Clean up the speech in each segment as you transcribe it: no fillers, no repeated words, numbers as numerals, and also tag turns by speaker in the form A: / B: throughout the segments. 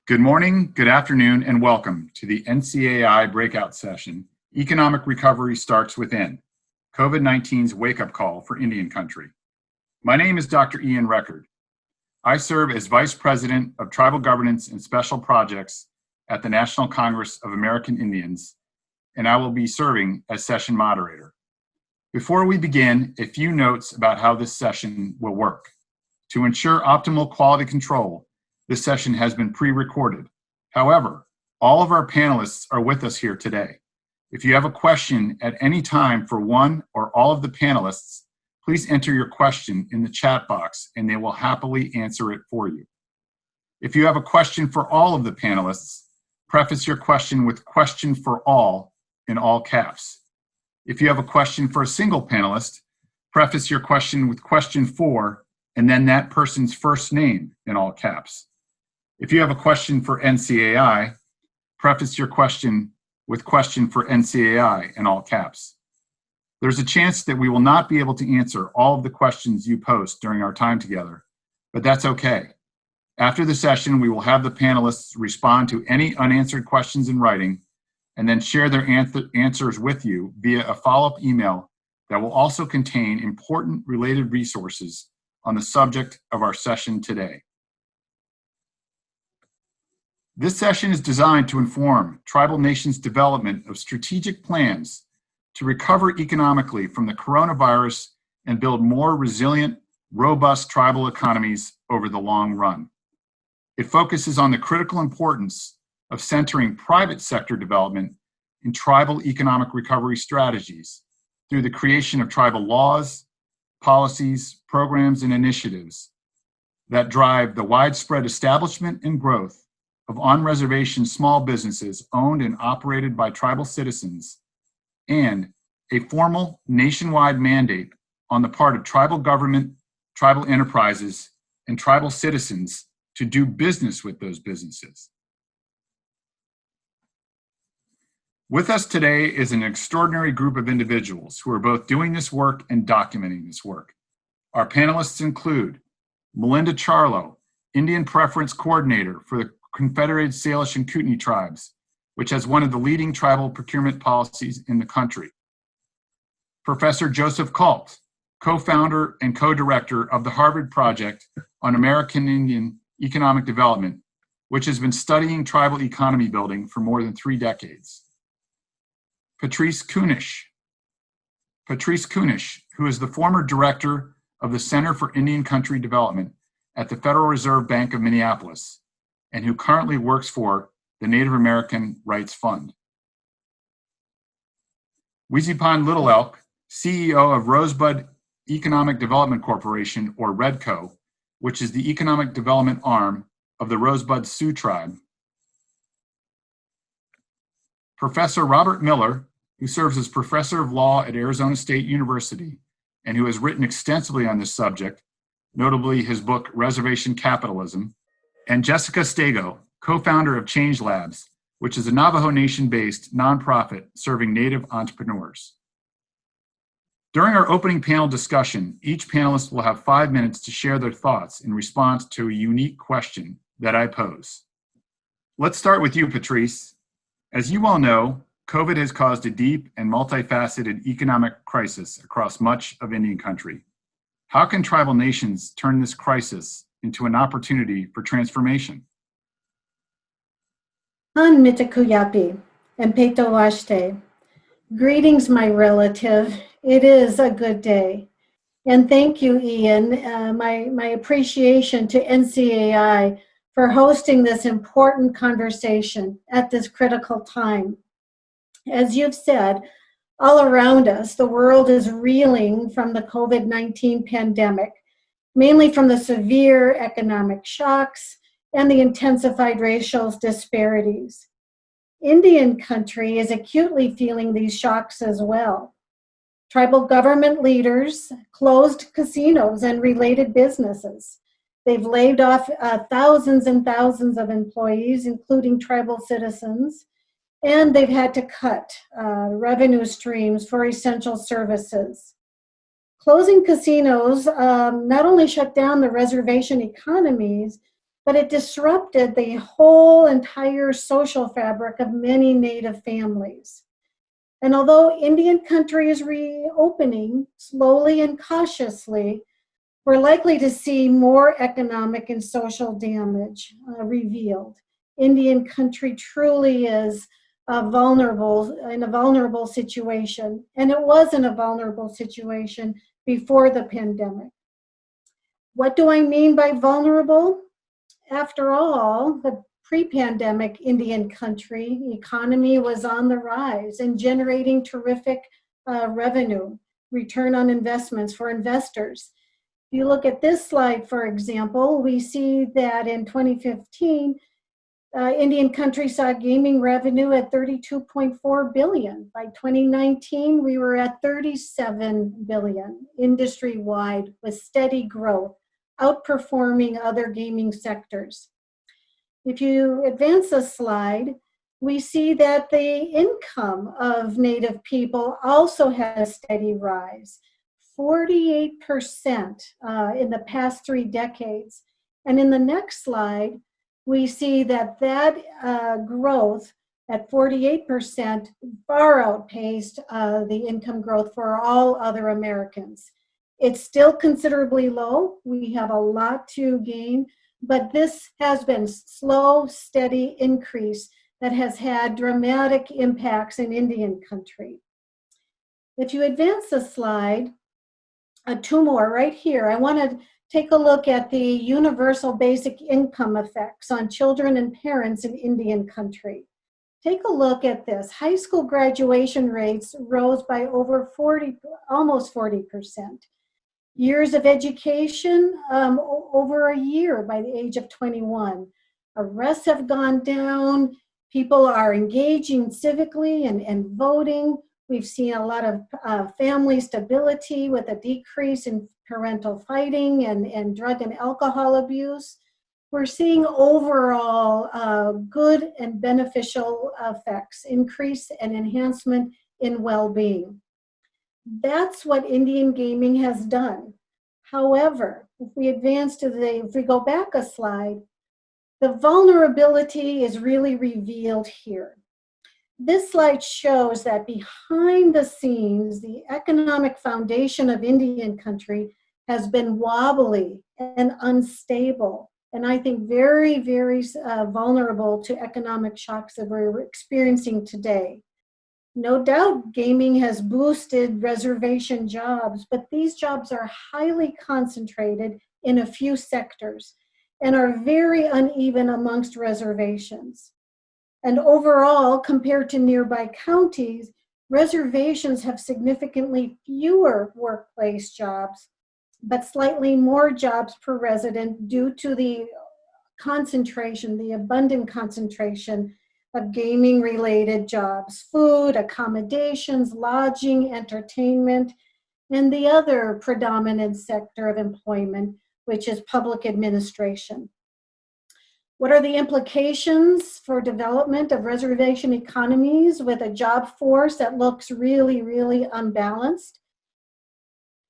A: Good morning, good afternoon, and welcome to the NCAI breakout session, Economic Recovery Starts Within, COVID-19's wake-up call for Indian country. My name is Dr. Ian Record. I serve as Vice President of Tribal Governance and Special Projects at the National Congress of American Indians, and I will be serving as session moderator. Before we begin, a few notes about how this session will work. To ensure optimal quality control, this session has been pre-recorded. However, all of our panelists are with us here today. If you have a question at any time for one or all of the panelists, please enter your question in the chat box and they will happily answer it for you. If you have a question for all of the panelists, preface your question with "question for all" in all caps. If you have a question for a single panelist, preface your question with "question for" and then that person's first name in all caps. If you have a question for NCAI, preface your question with "question for NCAI" in all caps. There's a chance that we will not be able to answer all of the questions you post during our time together, but that's okay. After the session, we will have the panelists respond to any unanswered questions in writing and then share their answers with you via a follow-up email that will also contain important related resources on the subject of our session today. This session is designed to inform tribal nations' development of strategic plans to recover economically from the coronavirus and build more resilient, robust tribal economies over the long run. It focuses on the critical importance of centering private sector development in tribal economic recovery strategies through the creation of tribal laws, policies, programs, and initiatives that drive the widespread establishment and growth of on-reservation small businesses owned and operated by tribal citizens, and a formal nationwide mandate on the part of tribal government, tribal enterprises, and tribal citizens to do business with those businesses. With us today is an extraordinary group of individuals who are both doing this work and documenting this work. Our panelists include Melinda Charlo, Indian Preference Coordinator for the Confederated Salish and Kootenai tribes, which has one of the leading tribal procurement policies in the country. Professor Joseph Kalt, co-founder and co-director of the Harvard Project on American Indian Economic Development, which has been studying tribal economy building for more than 3 decades. Patrice Kunesh. Patrice Kunesh, who is the former director of the Center for Indian Country Development at the Federal Reserve Bank of Minneapolis, and who currently works for the Native American Rights Fund. Wizipan Little Elk, CEO of Rosebud Economic Development Corporation, or REDCO, which is the economic development arm of the Rosebud Sioux tribe. Professor Robert Miller, who serves as professor of law at Arizona State University and who has written extensively on this subject, notably his book, Reservation Capitalism, and Jessica Stago, co-founder of Change Labs, which is a Navajo Nation-based nonprofit serving Native entrepreneurs. During our opening panel discussion, each panelist will have 5 minutes to share their thoughts in response to a unique question that I pose. Let's start with you, Patrice. As you all know, COVID has caused a deep and multifaceted economic crisis across much of Indian country. How can tribal nations turn this crisis into an opportunity for transformation?
B: Han mitakuyapi and peto washte. Greetings, my relative. It is a good day. And thank you, Ian. My appreciation to NCAI for hosting this important conversation at this critical time. As you've said, all around us, the world is reeling from the COVID-19 pandemic, mainly from the severe economic shocks and the intensified racial disparities. Indian country is acutely feeling these shocks as well. Tribal government leaders closed casinos and related businesses. They've laid off thousands and thousands of employees, including tribal citizens, and they've had to cut revenue streams for essential services. Closing casinos not only shut down the reservation economies, but it disrupted the whole entire social fabric of many Native families. And although Indian country is reopening slowly and cautiously, we're likely to see more economic and social damage revealed. Indian country truly is in a vulnerable situation, and it was in a vulnerable situation before the pandemic. What do I mean by vulnerable? After all, the pre-pandemic Indian country economy was on the rise and generating terrific revenue, return on investments for investors. If you look at this slide, for example, we see that in 2015, Indian country saw gaming revenue at $32.4 billion. By 2019, we were at $37 billion industry-wide with steady growth, outperforming other gaming sectors. If you advance a slide, we see that the income of Native people also has a steady rise, 48% in the past 3 decades. And in the next slide, we see that growth at 48% far outpaced the income growth for all other Americans. It's still considerably low. We have a lot to gain, but this has been slow, steady increase that has had dramatic impacts in Indian country. If you advance the slide, 2 more right here, I want to take a look at the universal basic income effects on children and parents in Indian country. Take a look at this. High school graduation rates rose by almost 40%. Years of education, over a year by the age of 21. Arrests have gone down. People are engaging civically and voting. We've seen a lot of family stability with a decrease in parental fighting and drug and alcohol abuse. We're seeing overall good and beneficial effects, increase and enhancement in well-being. That's what Indian gaming has done. However, if we go back a slide, the vulnerability is really revealed here. This slide shows that behind the scenes, the economic foundation of Indian country has been wobbly and unstable, and I think very, very vulnerable to economic shocks that we're experiencing today. No doubt gaming has boosted reservation jobs, but these jobs are highly concentrated in a few sectors and are very uneven amongst reservations. And overall, compared to nearby counties, reservations have significantly fewer workplace jobs, but slightly more jobs per resident due to the concentration, the abundant concentration of gaming-related jobs, food, accommodations, lodging, entertainment, and the other predominant sector of employment, which is public administration. What are the implications for development of reservation economies with a job force that looks really, really unbalanced?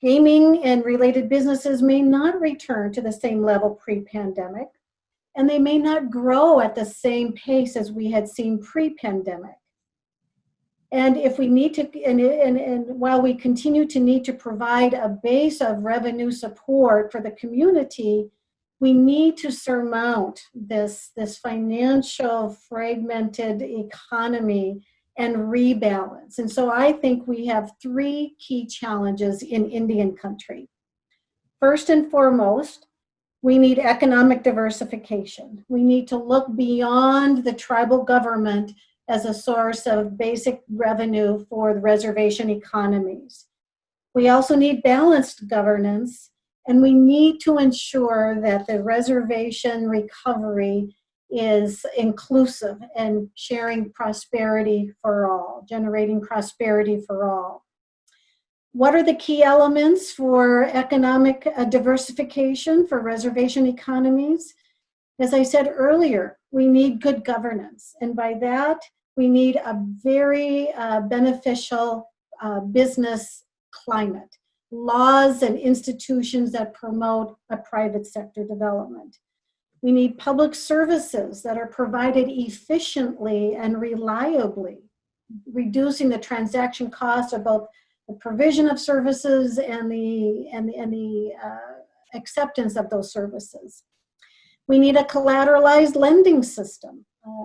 B: Gaming and related businesses may not return to the same level pre-pandemic, and they may not grow at the same pace as we had seen pre-pandemic. And if we need to, and while we continue to need to provide a base of revenue support for the community, we need to surmount this financial fragmented economy and rebalance. And so I think we have 3 key challenges in Indian country. First and foremost, we need economic diversification. We need to look beyond the tribal government as a source of basic revenue for the reservation economies. We also need balanced governance, and we need to ensure that the reservation recovery is inclusive and sharing prosperity for all, generating prosperity for all. What are the key elements for economic diversification for reservation economies? As I said earlier, we need good governance. And by that, we need a very beneficial business climate, laws and institutions that promote a private sector development. We need public services that are provided efficiently and reliably, reducing the transaction costs of both the provision of services and the acceptance of those services. We need a collateralized lending system,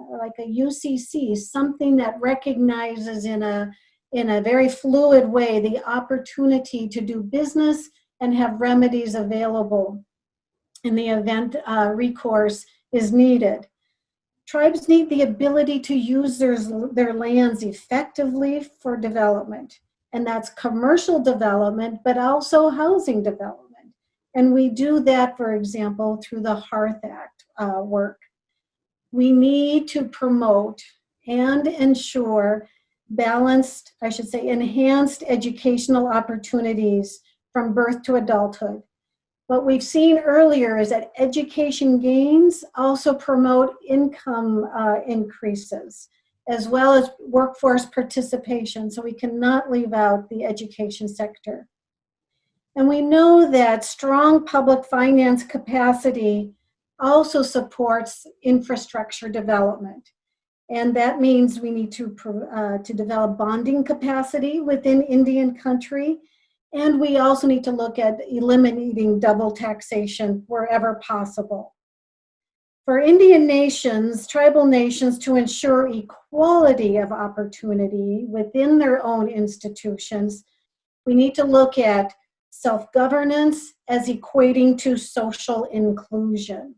B: like a UCC, something that recognizes in a very fluid way the opportunity to do business and have remedies available in the event recourse is needed. Tribes need the ability to use their lands effectively for development, and that's commercial development, but also housing development. And we do that, for example, through the Hearth Act work. We need to promote and ensure balanced, I should say, enhanced educational opportunities from birth to adulthood. What we've seen earlier is that education gains also promote income increases, as well as workforce participation. So we cannot leave out the education sector. And we know that strong public finance capacity also supports infrastructure development. And that means we need to develop bonding capacity within Indian country. And we also need to look at eliminating double taxation wherever possible. For Indian nations, tribal nations, to ensure equality of opportunity within their own institutions, we need to look at self-governance as equating to social inclusion.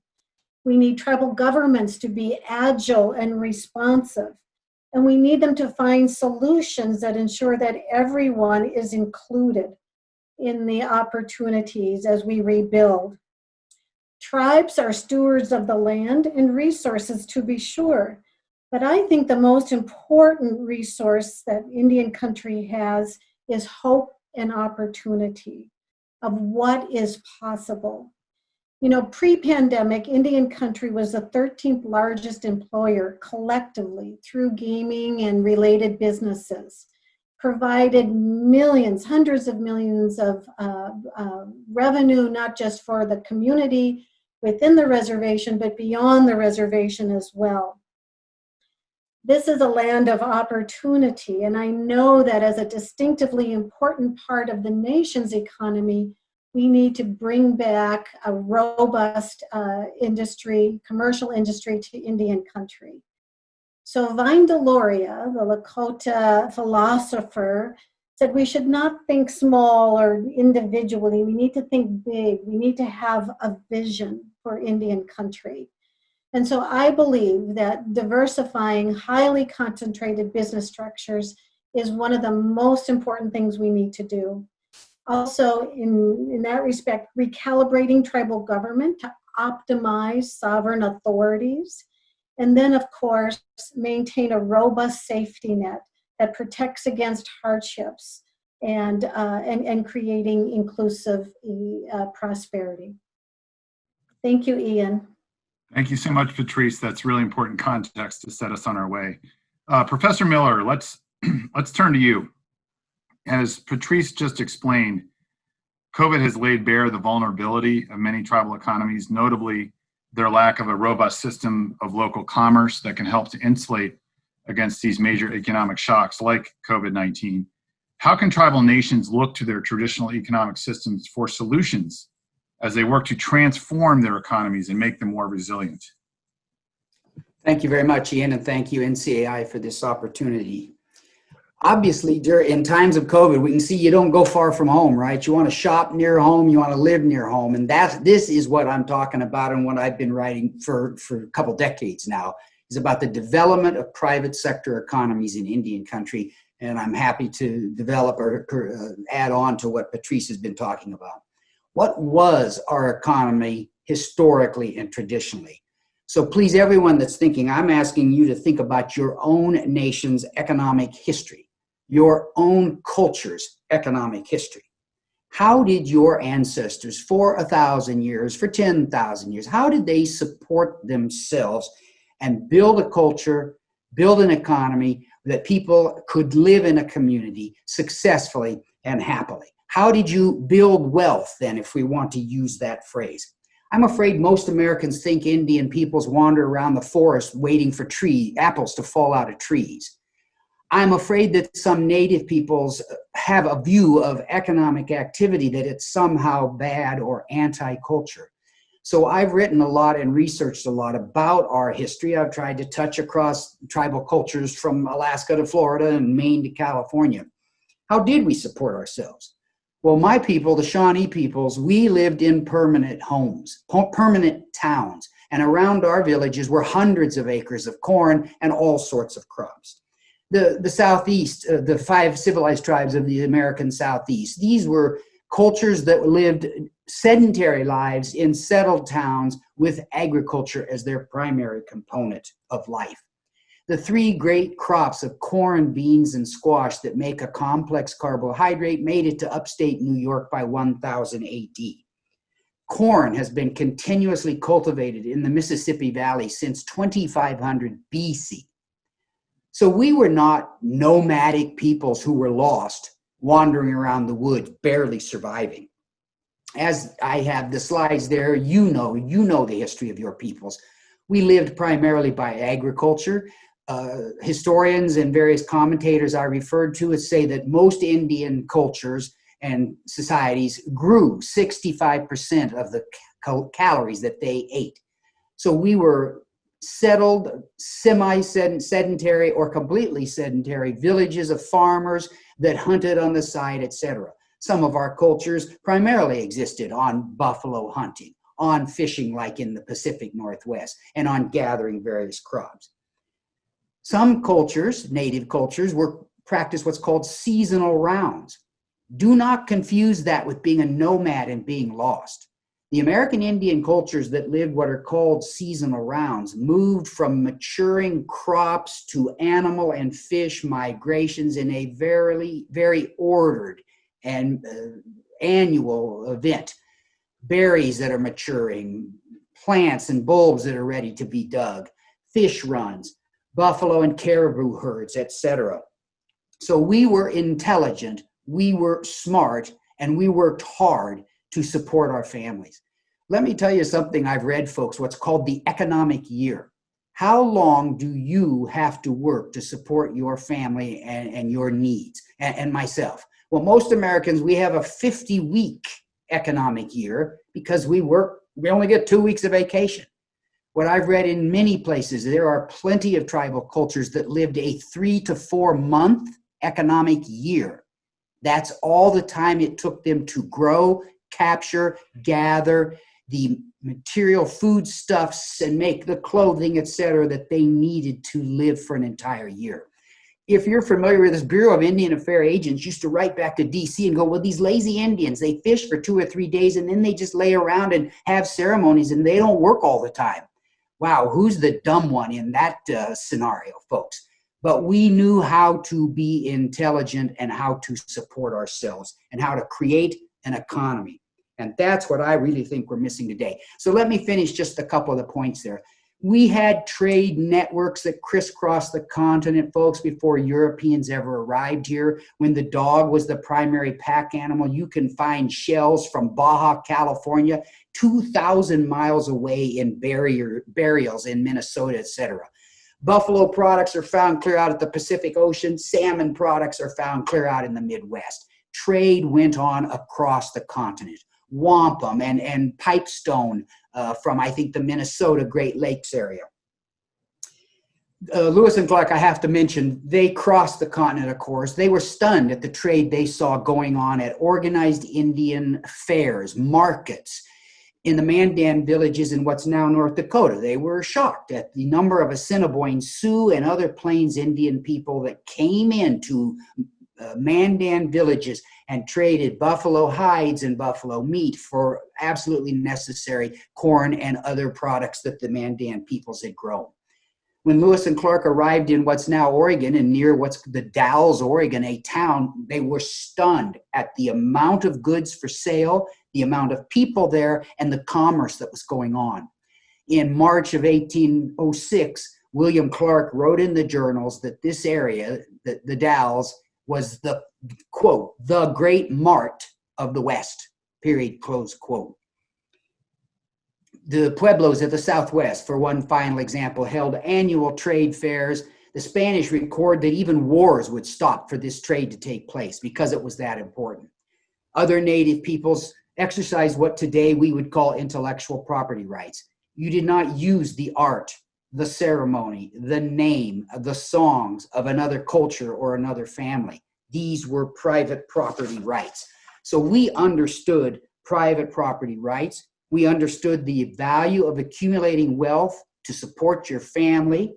B: We need tribal governments to be agile and responsive, and we need them to find solutions that ensure that everyone is included in the opportunities as we rebuild. Tribes are stewards of the land and resources, to be sure, but I think the most important resource that Indian country has is hope and opportunity of what is possible. You know, pre-pandemic, Indian country was the 13th largest employer collectively through gaming and related businesses, provided millions, hundreds of millions of revenue, not just for the community within the reservation, but beyond the reservation as well. This is a land of opportunity, and I know that as a distinctively important part of the nation's economy, we need to bring back a robust industry, commercial industry to Indian country. So Vine Deloria, the Lakota philosopher, said we should not think small or individually. We need to think big. We need to have a vision for Indian country. And so I believe that diversifying highly concentrated business structures is one of the most important things we need to do. Also, in that respect, recalibrating tribal government to optimize sovereign authorities. And then, of course, maintain a robust safety net that protects against hardships and creating inclusive prosperity. Thank you, Ian.
A: Thank you so much, Patrice. That's really important context to set us on our way. Professor Miller, let's turn to you. As Patrice just explained, COVID has laid bare the vulnerability of many tribal economies, notably their lack of a robust system of local commerce that can help to insulate against these major economic shocks like COVID-19. How can tribal nations look to their traditional economic systems for solutions as they work to transform their economies and make them more resilient?
C: Thank you very much, Ian, and thank you, NCAI, for this opportunity. Obviously, in times of COVID, we can see you don't go far from home, right? You want to shop near home, you want to live near home, and this is what I'm talking about and what I've been writing for a couple decades now, is about the development of private sector economies in Indian country, and I'm happy to develop or add on to what Patrice has been talking about. What was our economy historically and traditionally? So please, everyone that's thinking, I'm asking you to think about your own nation's economic history, your own culture's economic history. How did your ancestors for 1,000 years, for 10,000 years, how did they support themselves and build a culture, build an economy that people could live in a community successfully and happily? How did you build wealth then, if we want to use that phrase? I'm afraid most Americans think Indian peoples wander around the forest waiting for apples to fall out of trees. I'm afraid that some native peoples have a view of economic activity that it's somehow bad or anti-culture. So I've written a lot and researched a lot about our history. I've tried to touch across tribal cultures from Alaska to Florida and Maine to California. How did we support ourselves? Well, my people, the Shawnee peoples, we lived in permanent homes, permanent towns, and around our villages were hundreds of acres of corn and all sorts of crops. The Southeast, the 5 civilized tribes of the American Southeast, these were cultures that lived sedentary lives in settled towns with agriculture as their primary component of life. The 3 great crops of corn, beans, and squash that make a complex carbohydrate made it to upstate New York by 1000 AD. Corn has been continuously cultivated in the Mississippi Valley since 2500 BC. So we were not nomadic peoples who were lost, wandering around the woods, barely surviving. As I have the slides there, you know the history of your peoples. We lived primarily by agriculture. Historians and various commentators I referred to say that most Indian cultures and societies grew 65% of the calories that they ate. So we were settled, semi-sedentary or completely sedentary villages of farmers that hunted on the side, etc. Some of our cultures primarily existed on buffalo hunting, on fishing like in the Pacific Northwest, and on gathering various crops. Some cultures, native cultures, practiced what's called seasonal rounds. Do not confuse that with being a nomad and being lost. The American Indian cultures that lived what are called seasonal rounds moved from maturing crops to animal and fish migrations in a very ordered and annual event. Berries that are maturing, plants and bulbs that are ready to be dug, fish runs, buffalo and caribou herds, etc. So we were intelligent, we were smart, and we worked hard to support our families. Let me tell you something I've read, folks, what's called the economic year. How long do you have to work to support your family and your needs and myself? Well, most Americans, we have a 50-week economic year because we only get 2 weeks of vacation. What I've read in many places, there are plenty of tribal cultures that lived a 3 to 4 month economic year. That's all the time it took them to grow, capture, gather the material foodstuffs and make the clothing, etc., that they needed to live for an entire year. If you're familiar with this, Bureau of Indian Affairs agents used to write back to DC and go, well, these lazy Indians, they fish for 2 or 3 days and then they just lay around and have ceremonies and they don't work all the time. Wow, who's the dumb one in that scenario, folks? But we knew how to be intelligent and how to support ourselves and how to create an economy. And that's what I really think we're missing today. So let me finish just a couple of the points there. We had trade networks that crisscrossed the continent, folks, before Europeans ever arrived here. When the dog was the primary pack animal, you can find shells from Baja, California, 2,000 miles away in burials in Minnesota, etc. Buffalo products are found clear out at the Pacific Ocean. Salmon products are found clear out in the Midwest. Trade went on across the continent. Wampum and pipestone from, I think, the Minnesota Great Lakes area. Lewis and Clark, I have to mention, they crossed the continent, of course. They were stunned at the trade they saw going on at organized Indian fairs, markets, in the Mandan villages in what's now North Dakota. They were shocked at the number of Assiniboine Sioux and other Plains Indian people that came into Mandan villages and traded buffalo hides and buffalo meat for absolutely necessary corn and other products that the Mandan peoples had grown. When Lewis and Clark arrived in what's now Oregon and near what's the Dalles, Oregon, a town, they were stunned at the amount of goods for sale, the amount of people there, and the commerce that was going on. In March of 1806, William Clark wrote in the journals that this area, the Dalles, was the, quote, the great mart of the West, period, close quote. The pueblos of the Southwest, for one final example, held annual trade fairs. The Spanish record that even wars would stop for this trade to take place because it was that important. Other native peoples exercised what today we would call intellectual property rights. You did not use the art, the ceremony, the name, the songs of another culture or another family. These were private property rights. So we understood private property rights. We understood the value of accumulating wealth to support your family,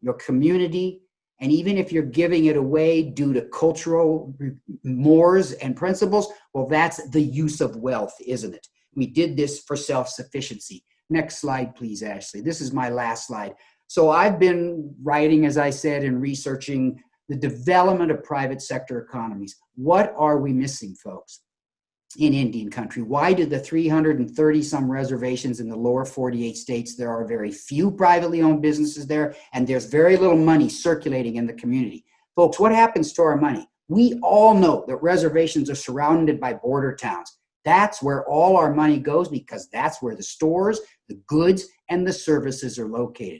C: your community, and even if you're giving it away due to cultural mores and principles, well, that's the use of wealth, isn't it? We did this for self-sufficiency. Next slide, please, Ashley. This is my last slide. So I've been writing, as I said, and researching the development of private sector economies. What are we missing, folks, in Indian country? Why do the 330 some reservations in the lower 48 states, there are very few privately owned businesses there, and there's very little money circulating in the community? Folks, what happens to our money? We all know that reservations are surrounded by border towns. That's where all our money goes because that's where the stores, the goods, and the services are located.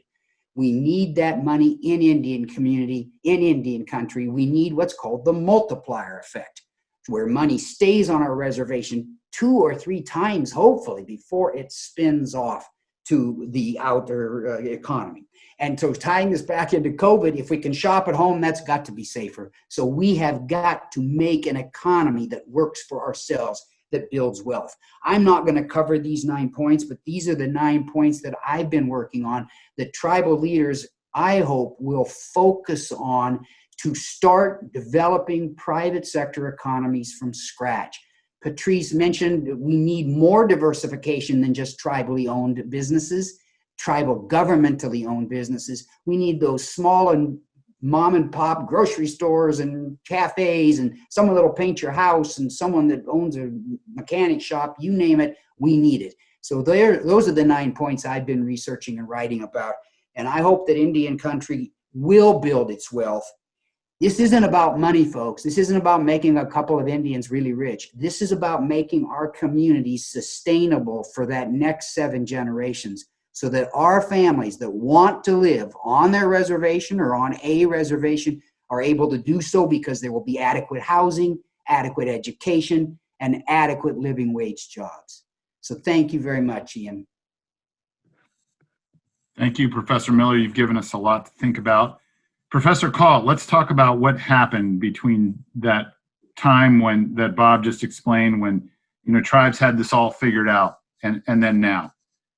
C: We need that money in Indian community, in Indian country. We need what's called the multiplier effect, where money stays on our reservation 2 or 3 times, hopefully, before it spins off to the outer economy. And so tying this back into COVID, if we can shop at home, that's got to be safer. So we have got to make an economy that works for ourselves, that builds wealth. I'm not going to cover these 9 points, but these are the 9 points that I've been working on that tribal leaders, I hope, will focus on to start developing private sector economies from scratch. Patrice mentioned we need more diversification than just tribally owned businesses, tribal governmentally owned businesses. We need those small and mom and pop grocery stores and cafes and someone that'll paint your house and someone that owns a mechanic shop, you name it, we need it. So those are the 9 points I've been researching and writing about. And I hope that Indian country will build its wealth. This isn't about money, folks. This isn't about making a couple of Indians really rich. This is about making our communities sustainable for that next 7 generations, so that our families that want to live on their reservation or on a reservation are able to do so because there will be adequate housing, adequate education, and adequate living wage jobs. So thank you very much, Ian.
A: Thank you, Professor Miller. You've given us a lot to think about. Professor Kalt, let's talk about what happened between that time when that Bob just explained, when tribes had this all figured out, and then now.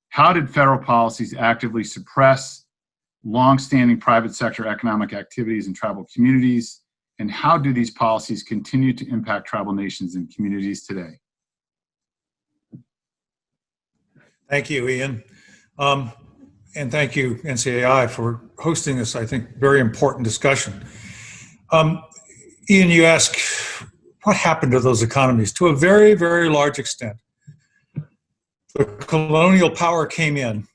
A: How did federal policies actively suppress longstanding private sector economic activities in tribal communities? And how do these policies continue to impact tribal nations and communities today?
D: Thank you, Ian. And thank you, NCAI, for hosting this, I think, very important discussion. Ian, you ask, what happened to those economies? To a very, very large extent, the colonial power came in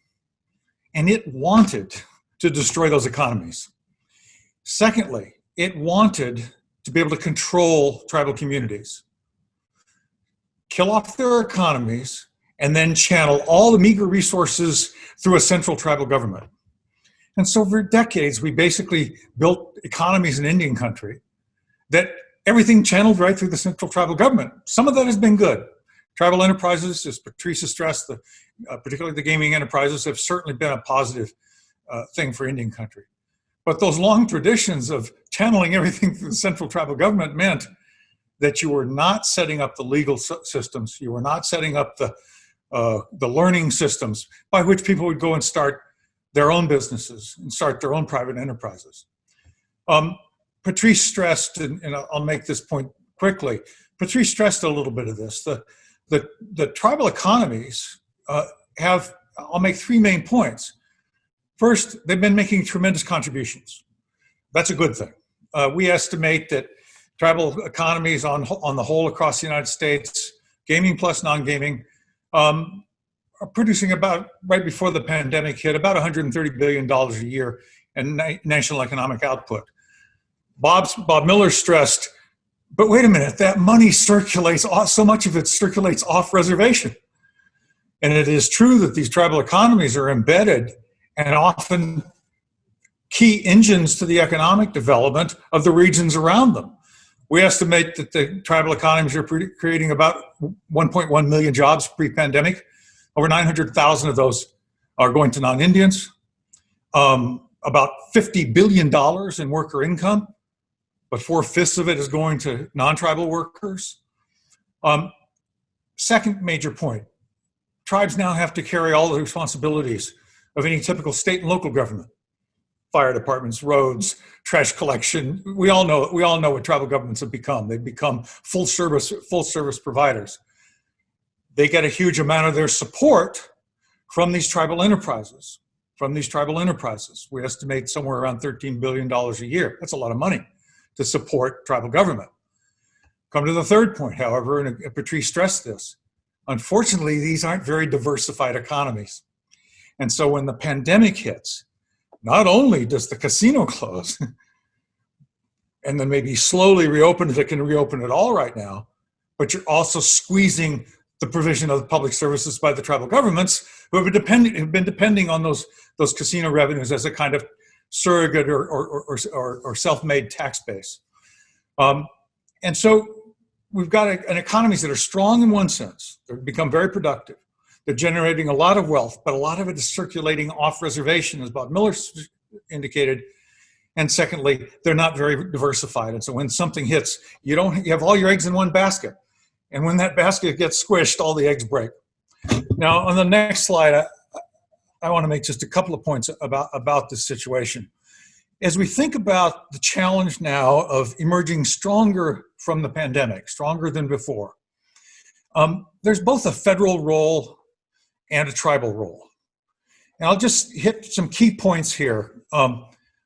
D: and it wanted to destroy those economies. Secondly, it wanted to be able to control tribal communities, kill off their economies, and then channel all the meager resources through a central tribal government. And so for decades, we basically built economies in Indian country that everything channeled right through the central tribal government. Some of that has been good. Tribal enterprises, as Patrice stressed, particularly the gaming enterprises, have certainly been a positive thing for Indian country. But those long traditions of channeling everything through the central tribal government meant that you were not setting up the legal systems, you were not setting up the learning systems by which people would go and start their own businesses and start their own private enterprises. Patrice stressed, and I'll make this point quickly, Patrice stressed a little bit of this. The tribal economies have, I'll make 3 main points. First, they've been making tremendous contributions. That's a good thing. We estimate that tribal economies on the whole across the United States, gaming plus non-gaming, are producing about, right before the pandemic hit, about $130 billion a year in national economic output. Bob Miller stressed, but wait a minute, that money circulates, so much of it circulates off reservation. And it is true that these tribal economies are embedded and often key engines to the economic development of the regions around them. We estimate that the tribal economies are creating about 1.1 million jobs pre-pandemic. Over 900,000 of those are going to non-Indians. About $50 billion in worker income, but 4/5 of it is going to non-tribal workers. Second major point, tribes now have to carry all the responsibilities of any typical state and local government. Fire departments, roads, trash collection. We all know what tribal governments have become. They've become full service providers. They get a huge amount of their support from these tribal enterprises. We estimate somewhere around $13 billion a year. That's a lot of money to support tribal government. Come to the third point, however, and Patrice stressed this. Unfortunately, these aren't very diversified economies. And so when the pandemic hits, not only does the casino close and then maybe slowly reopen if it can reopen at all right now, but you're also squeezing the provision of the public services by the tribal governments who have been depending on those casino revenues as a kind of surrogate or self-made tax base. And so we've got an economies that are strong in one sense. They've become very productive. They're generating a lot of wealth, but a lot of it is circulating off reservation, as Bob Miller indicated. And secondly, they're not very diversified. And so when something hits, you have all your eggs in one basket. And when that basket gets squished, all the eggs break. Now, on the next slide, I want to make just a couple of points about this situation. As we think about the challenge now of emerging stronger from the pandemic, stronger than before, there's both a federal role and a tribal role. And I'll just hit some key points here.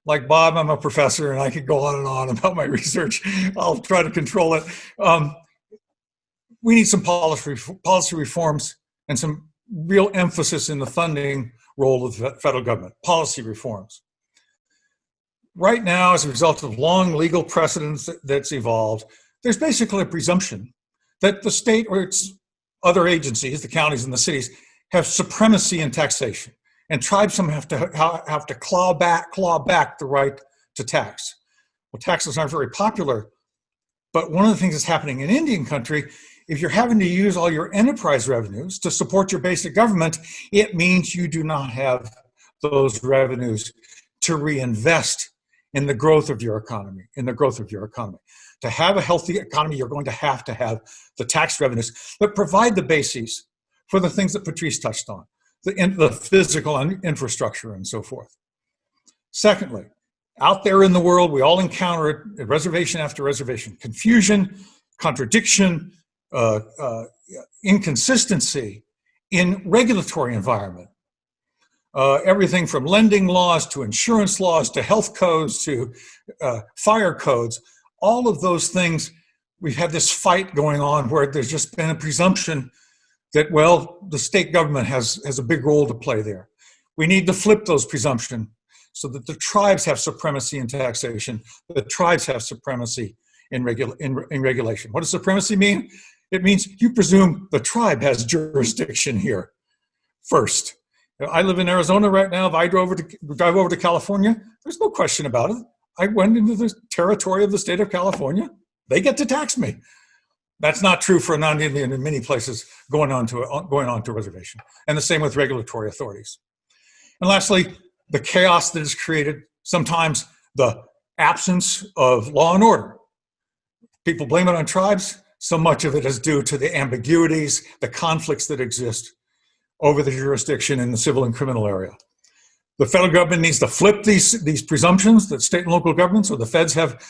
D: Like Bob, I'm a professor and I could go on and on about my research. I'll try to control it. We need some policy reforms and some real emphasis in the funding role of the federal government, policy reforms. Right now, as a result of long legal precedents that's evolved, there's basically a presumption that the state or its other agencies, the counties and the cities, have supremacy in taxation. And tribes have to claw back the right to tax. Well, taxes aren't very popular, but one of the things that's happening in Indian country, if you're having to use all your enterprise revenues to support your basic government, it means you do not have those revenues to reinvest in the growth of your economy, To have a healthy economy, you're going to have the tax revenues that provide the bases for the things that Patrice touched on, the physical infrastructure and so forth. Secondly, out there in the world, we all encounter it at reservation after reservation, confusion, contradiction, inconsistency in regulatory environment. Everything from lending laws to insurance laws to health codes to fire codes, all of those things, we've had this fight going on where there's just been a presumption that, well, the state government has a big role to play there. We need to flip those presumptions so that the tribes have supremacy in taxation, the tribes have supremacy in regulation. What does supremacy mean? It means you presume the tribe has jurisdiction here first. I live in Arizona right now. If I drive over to California, there's no question about it. I went into the territory of the state of California. They get to tax me. That's not true for a non-Indian in many places going on to a reservation. And the same with regulatory authorities. And lastly, the chaos that is created, sometimes the absence of law and order. People blame it on tribes. So much of it is due to the ambiguities, the conflicts that exist over the jurisdiction in the civil and criminal area. The federal government needs to flip these presumptions that state and local governments or the feds have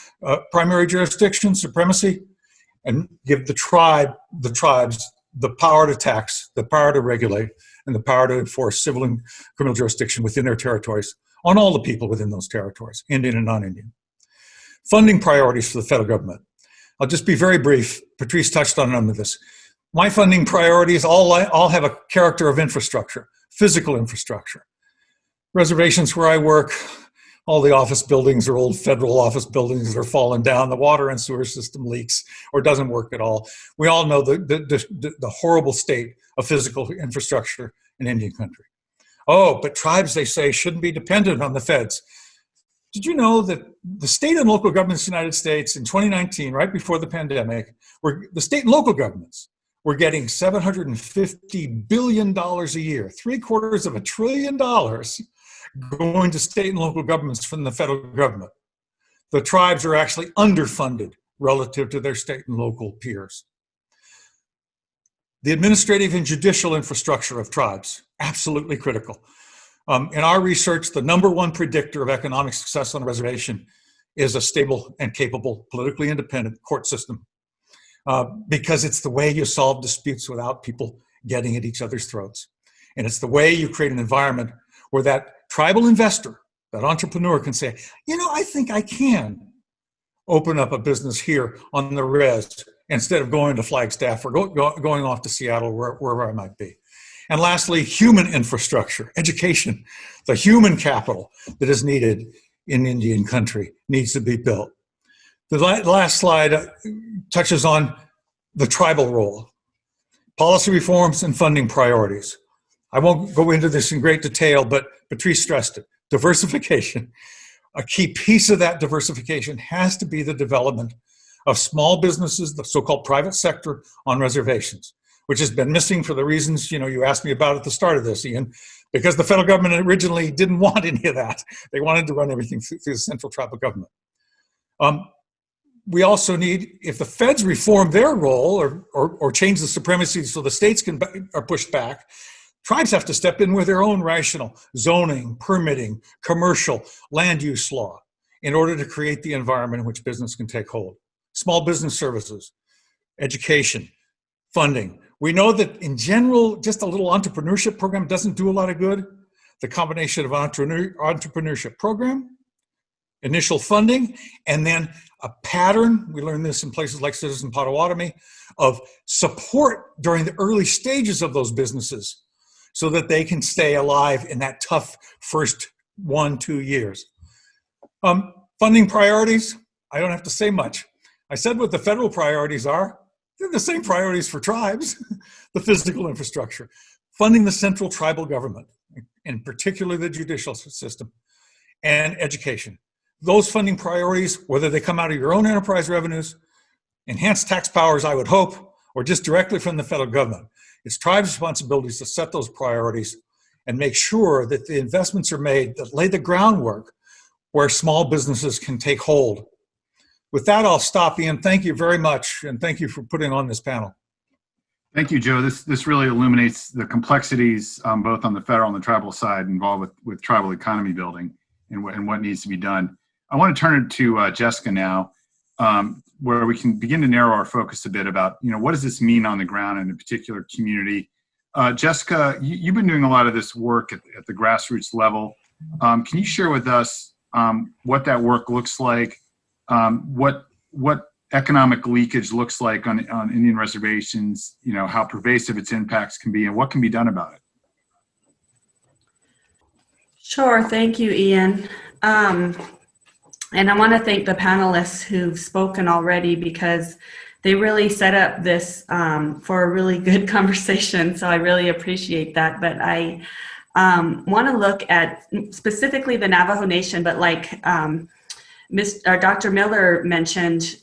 D: primary jurisdiction, supremacy, and give the tribes the power to tax, the power to regulate, and the power to enforce civil and criminal jurisdiction within their territories on all the people within those territories, Indian and non-Indian. Funding priorities for the federal government. I'll just be very brief. Patrice touched on none of this. My funding priorities all have a character of infrastructure, physical infrastructure. Reservations where I work, all the office buildings are old federal office buildings that are falling down. The water and sewer system leaks or doesn't work at all. We all know the horrible state of physical infrastructure in Indian country. Oh, but tribes, they say, shouldn't be dependent on the feds. Did you know that the state and local governments in the United States in 2019, right before the pandemic, the state and local governments were getting $750 billion a year, $750 billion going to state and local governments from the federal government. The tribes are actually underfunded relative to their state and local peers. The administrative and judicial infrastructure of tribes, absolutely critical. In our research, the number one predictor of economic success on a reservation is a stable and capable, politically independent court system, because it's the way you solve disputes without people getting at each other's throats. And it's the way you create an environment where that tribal investor, that entrepreneur can say, you know, I think I can open up a business here on the res instead of going to Flagstaff or going off to Seattle, wherever I might be. And lastly, human infrastructure, education, the human capital that is needed in Indian country needs to be built. The last slide touches on the tribal role, policy reforms and funding priorities. I won't go into this in great detail, but Patrice stressed it. Diversification. A key piece of that diversification has to be the development of small businesses, the so-called private sector on reservations, which has been missing for the reasons you asked me about at the start of this, Ian, because the federal government originally didn't want any of that. They wanted to run everything through the central tribal government. We also need, if the feds reform their role or change the supremacy so the states are pushed back, tribes have to step in with their own rational zoning, permitting, commercial, land use law in order to create the environment in which business can take hold. Small business services, education, funding. We know that in general, just a little entrepreneurship program doesn't do a lot of good. The combination of entrepreneurship program, initial funding, and then a pattern, we learned this in places like Citizen Potawatomi, of support during the early stages of those businesses so that they can stay alive in that tough first 1-2 years. Funding priorities, I don't have to say much. I said what the federal priorities are. They're the same priorities for tribes. The physical infrastructure, funding the central tribal government, and particularly the judicial system, and education. Those funding priorities, whether they come out of your own enterprise revenues, enhanced tax powers, I would hope, or just directly from the federal government, it's tribes' responsibilities to set those priorities and make sure that the investments are made that lay the groundwork where small businesses can take hold. With that, I'll stop, Ian. Thank you very much, and thank you for putting on this panel.
A: Thank you, Joe. This really illuminates the complexities both on the federal and the tribal side involved with tribal economy building and what needs to be done. I want to turn it to Jessica now, where we can begin to narrow our focus a bit about, what does this mean on the ground in a particular community? Jessica, you've been doing a lot of this work at the grassroots level. Can you share with us what that work looks like? What economic leakage looks like on Indian reservations, how pervasive its impacts can be, and what can be done about it?
E: Sure, thank you, Ian. And I want to thank the panelists who've spoken already because they really set up this for a really good conversation, so I really appreciate that. But I want to look at specifically the Navajo Nation, but like Dr. Miller mentioned,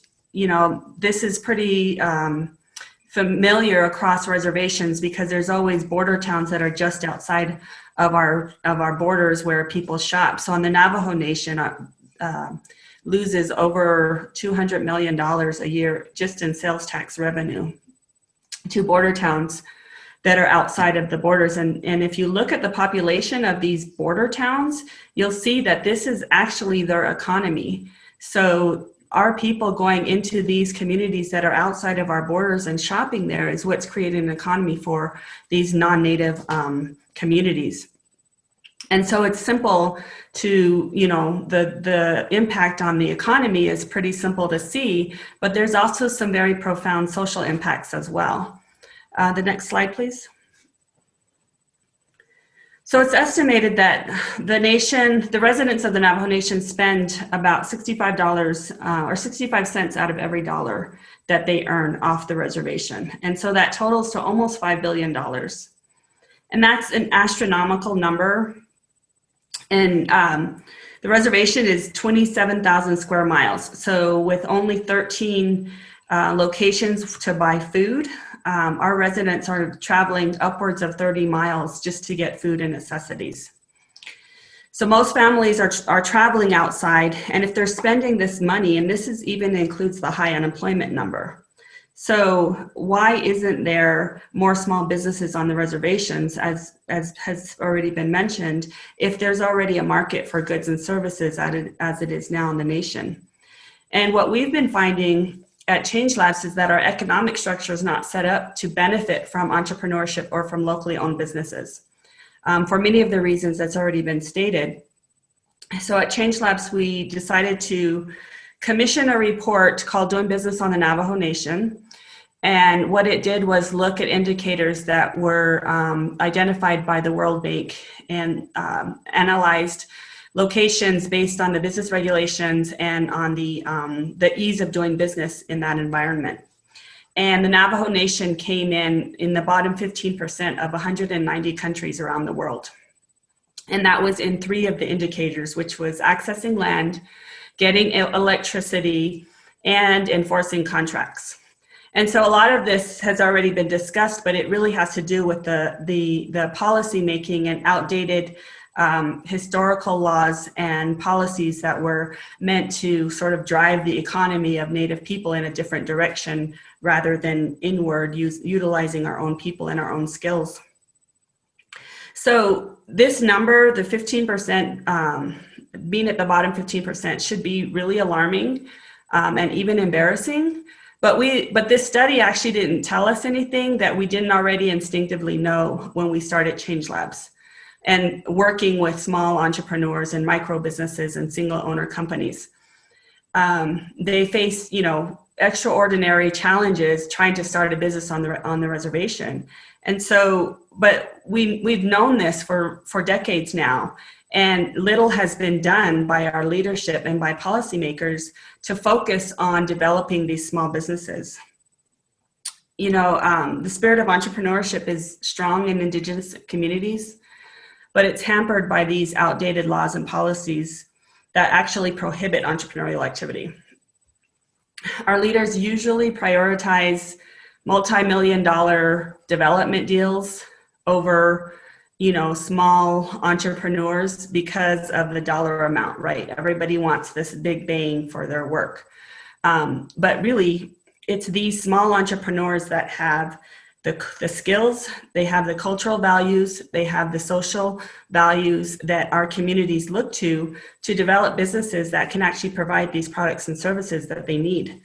E: this is pretty familiar across reservations because there's always border towns that are just outside of our borders where people shop. So on the Navajo Nation loses over $200 million a year just in sales tax revenue to border towns that are outside of the borders. And if you look at the population of these border towns, you'll see that this is actually their economy. So our people going into these communities that are outside of our borders and shopping there is what's creating an economy for these non-native communities. And so it's simple to, the impact on the economy is pretty simple to see, but there's also some very profound social impacts as well. The next slide, please. So it's estimated that the residents of the Navajo Nation spend about $65 or 65 cents out of every dollar that they earn off the reservation. And so that totals to almost $5 billion. And that's an astronomical number. And the reservation is 27,000 square miles. So with only 13 locations to buy food, our residents are traveling upwards of 30 miles just to get food and necessities. So most families are traveling outside, and if they're spending this money, and this is even includes the high unemployment number. So why isn't there more small businesses on the reservations, as has already been mentioned, if there's already a market for goods and services as it is now in the nation? And what we've been finding at Change Labs is that our economic structure is not set up to benefit from entrepreneurship or from locally owned businesses, for many of the reasons that's already been stated. So at Change Labs, we decided to commission a report called Doing Business on the Navajo Nation. And what it did was look at indicators that were identified by the World Bank and analyzed locations based on the business regulations and on the ease of doing business in that environment. And the Navajo Nation came in the bottom 15% of 190 countries around the world. And that was in 3 of the indicators, which was accessing land, getting electricity, and enforcing contracts. And so a lot of this has already been discussed, but it really has to do with the policy making and outdated historical laws and policies that were meant to sort of drive the economy of Native people in a different direction rather than inward, utilizing our own people and our own skills. So this number, the 15%, being at the bottom 15%, should be really alarming and even embarrassing. But this study actually didn't tell us anything that we didn't already instinctively know when we started Change Labs and working with small entrepreneurs and micro businesses and single owner companies. They face, extraordinary challenges trying to start a business on the reservation. And so, but we've known this for decades now, and little has been done by our leadership and by policymakers to focus on developing these small businesses. The spirit of entrepreneurship is strong in Indigenous communities, but it's hampered by these outdated laws and policies that actually prohibit entrepreneurial activity. Our leaders usually prioritize multi-million-dollar development deals over, small entrepreneurs because of the dollar amount, right? Everybody wants this big bang for their work. But really, it's these small entrepreneurs that have the skills, they have the cultural values, they have the social values that our communities look to develop businesses that can actually provide these products and services that they need.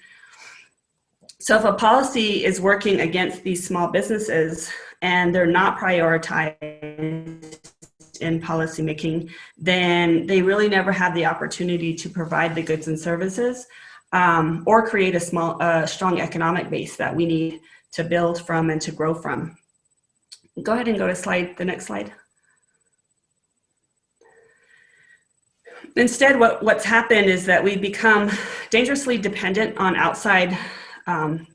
E: So if a policy is working against these small businesses and they're not prioritized in policymaking, then they really never have the opportunity to provide the goods and services or create a strong economic base that we need to build from and to grow from. Go ahead and go to the next slide. Instead, what's happened is that we've become dangerously dependent on outside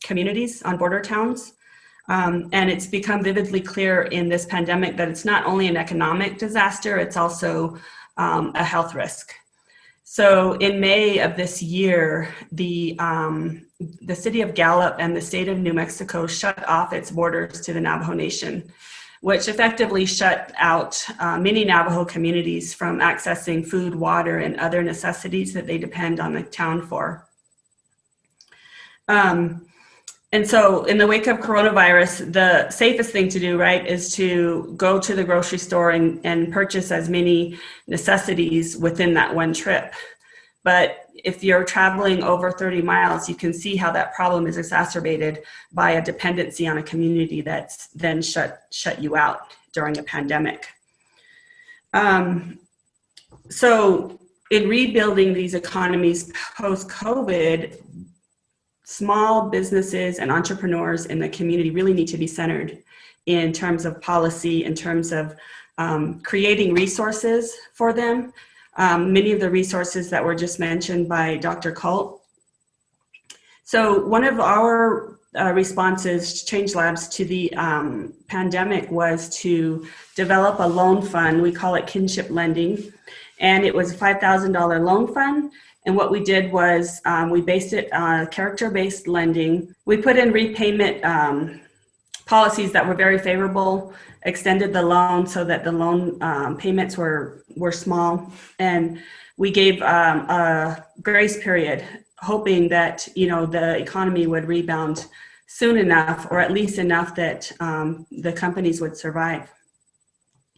E: communities, on border towns. And it's become vividly clear in this pandemic that it's not only an economic disaster, it's also a health risk. So in May of this year, the city of Gallup and the state of New Mexico shut off its borders to the Navajo Nation, which effectively shut out many Navajo communities from accessing food, water, and other necessities that they depend on the town for. And so in the wake of coronavirus, the safest thing to do, right, is to go to the grocery store and purchase as many necessities within that one trip. But if you're traveling over 30 miles, you can see how that problem is exacerbated by a dependency on a community that's then shut you out during a pandemic. So in rebuilding these economies post-COVID, small businesses and entrepreneurs in the community really need to be centered in terms of policy, in terms of creating resources for them. Many of the resources that were just mentioned by Dr. Kalt. So one of our responses, Change Labs, to the pandemic was to develop a loan fund. We call it kinship lending. And it was a $5,000 loan fund. And what we did was we based it on character-based lending. We put in repayment policies that were very favorable, extended the loan so that the loan payments were small. And we gave a grace period, hoping that, the economy would rebound soon enough, or at least enough that the companies would survive.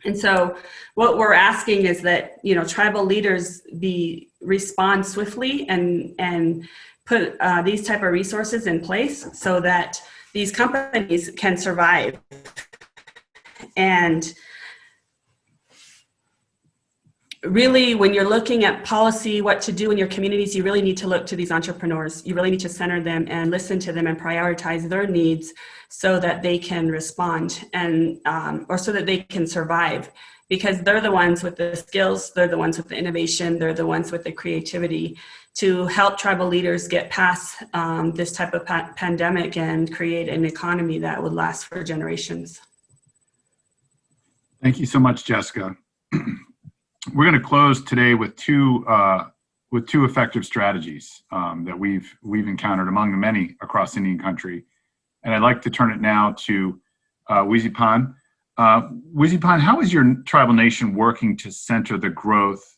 E: And so what we're asking is that, tribal leaders respond swiftly and put these type of resources in place so that these companies can survive. And really, when you're looking at policy, what to do in your communities, you really need to look to these entrepreneurs. You really need to center them and listen to them and prioritize their needs so that they can respond and or so that they can survive, because they're the ones with the skills, they're the ones with the innovation, they're the ones with the creativity to help tribal leaders get past this type of pandemic and create an economy that would last for generations.
A: Thank you so much, Jessica. We're going to close today with two effective strategies that we've encountered among the many across Indian country, and I'd like to turn it now to Wizipan. Wizipan, how is your tribal nation working to center the growth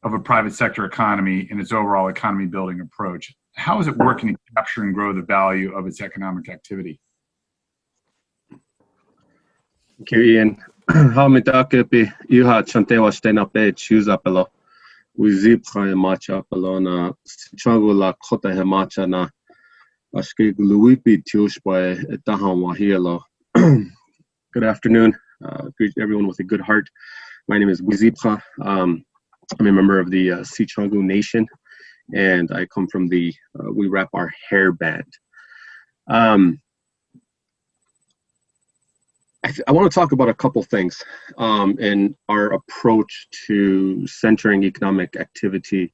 A: of a private sector economy in its overall economy building approach? How is it working to capture and grow the value of its economic activity?
F: Thank you, Ian. How me takepi iha chantewa stena pe choose apelo. Wizipan macha apelona changu la kota he macha na aske luipi tiushpa etahan wahielo. Good afternoon. Greet everyone with a good heart. My name is Wizipan. I'm a member of the Sicangu Nation, and I come from the we wrap our hair band. I want to talk about a couple things in our approach to centering economic activity